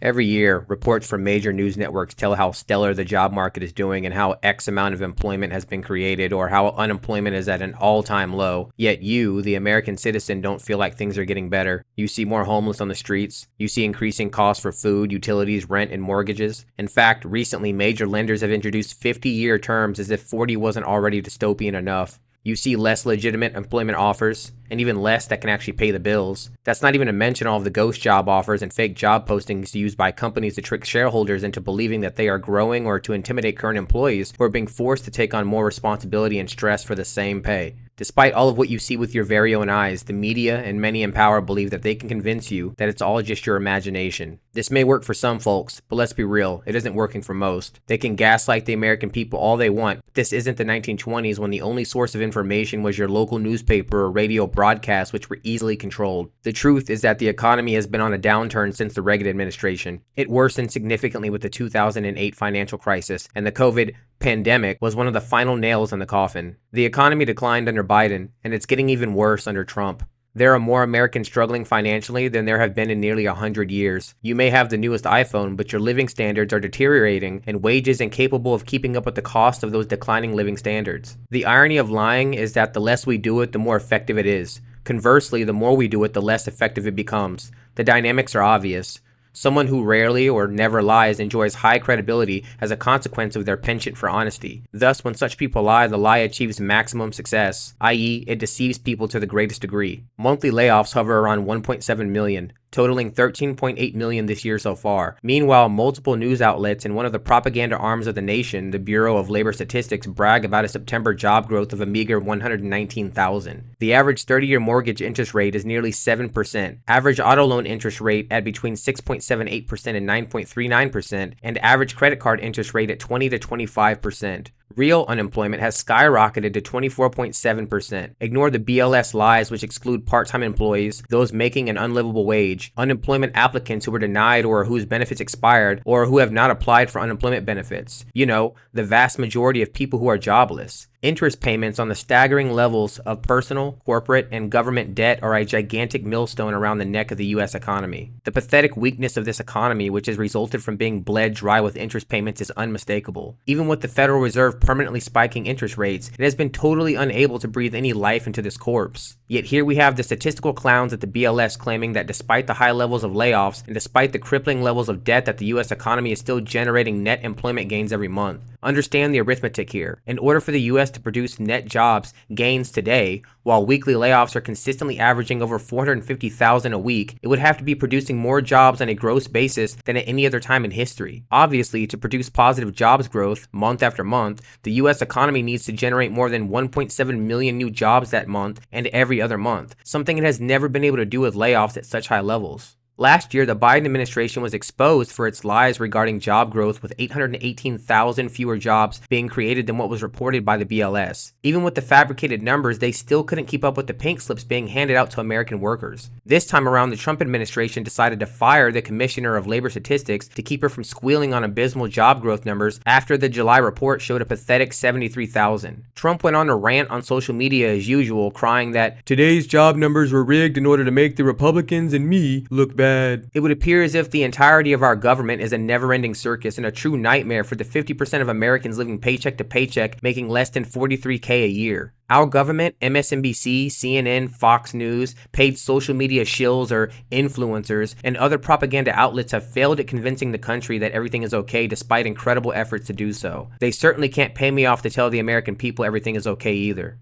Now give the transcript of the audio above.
Every year, reports from major news networks tell how stellar the job market is doing and how X amount of employment has been created or how unemployment is at an all-time low. Yet you, the American citizen, don't feel like things are getting better. You see more homeless on the streets. You see increasing costs for food, utilities, rent, and mortgages. In fact, recently, major lenders have introduced 50-year terms as if 40 wasn't already dystopian enough. You see less legitimate employment offers, and even less that can actually pay the bills. That's not even to mention all of the ghost job offers and fake job postings used by companies to trick shareholders into believing that they are growing or to intimidate current employees who are being forced to take on more responsibility and stress for the same pay. Despite all of what you see with your very own eyes, the media and many in power believe that they can convince you that it's all just your imagination. This may work for some folks, but let's be real, it isn't working for most. They can gaslight the American people all they want. This isn't the 1920s when the only source of information was your local newspaper or radio broadcasts, which were easily controlled. The truth is that the economy has been on a downturn since the Reagan administration. It worsened significantly with the 2008 financial crisis, and the COVID pandemic was one of the final nails in the coffin. The economy declined under Biden, and it's getting even worse under Trump. There are more Americans struggling financially than there have been in nearly 100 years. You may have the newest iPhone, but your living standards are deteriorating and wages incapable of keeping up with the cost of those declining living standards. The irony of lying is that the less we do it, the more effective it is. Conversely, the more we do it, the less effective it becomes. The dynamics are obvious. Someone who rarely or never lies enjoys high credibility as a consequence of their penchant for honesty. Thus, when such people lie, the lie achieves maximum success, i.e., it deceives people to the greatest degree. Monthly layoffs hover around 1.7 million. Totaling 13.8 million this year so far. Meanwhile, multiple news outlets and one of the propaganda arms of the nation, the Bureau of Labor Statistics, brag about a September job growth of a meager 119,000. The average 30-year mortgage interest rate is nearly 7%. Average auto loan interest rate at between 6.78% and 9.39%, and average credit card interest rate at 20 to 25%. Real unemployment has skyrocketed to 24.7%. Ignore the BLS lies, which exclude part-time employees, those making an unlivable wage, unemployment applicants who were denied or whose benefits expired, or who have not applied for unemployment benefits. You know, the vast majority of people who are jobless. Interest payments on the staggering levels of personal, corporate, and government debt are a gigantic millstone around the neck of the U.S. economy. The pathetic weakness of this economy, which has resulted from being bled dry with interest payments, is unmistakable. Even with the Federal Reserve permanently spiking interest rates, it has been totally unable to breathe any life into this corpse. Yet here we have the statistical clowns at the BLS claiming that despite the high levels of layoffs and despite the crippling levels of debt, that the U.S. economy is still generating net employment gains every month. Understand the arithmetic here. In order for the U.S. to produce net jobs gains today, while weekly layoffs are consistently averaging over 450,000 a week, it would have to be producing more jobs on a gross basis than at any other time in history. Obviously, to produce positive jobs growth month after month, the U.S. economy needs to generate more than 1.7 million new jobs that month and every other month, something it has never been able to do with layoffs at such high levels. Last year, the Biden administration was exposed for its lies regarding job growth, with 818,000 fewer jobs being created than what was reported by the BLS. Even with the fabricated numbers, they still couldn't keep up with the pink slips being handed out to American workers. This time around, the Trump administration decided to fire the Commissioner of Labor Statistics to keep her from squealing on abysmal job growth numbers after the July report showed a pathetic 73,000. Trump went on a rant on social media as usual, crying that today's job numbers were rigged in order to make the Republicans and me look bad. It would appear as if the entirety of our government is a never-ending circus and a true nightmare for the 50% of Americans living paycheck to paycheck, making less than $43K a year. Our government, MSNBC, CNN, Fox News, paid social media shills or influencers, and other propaganda outlets have failed at convincing the country that everything is okay despite incredible efforts to do so. They certainly can't pay me off to tell the American people everything is okay either.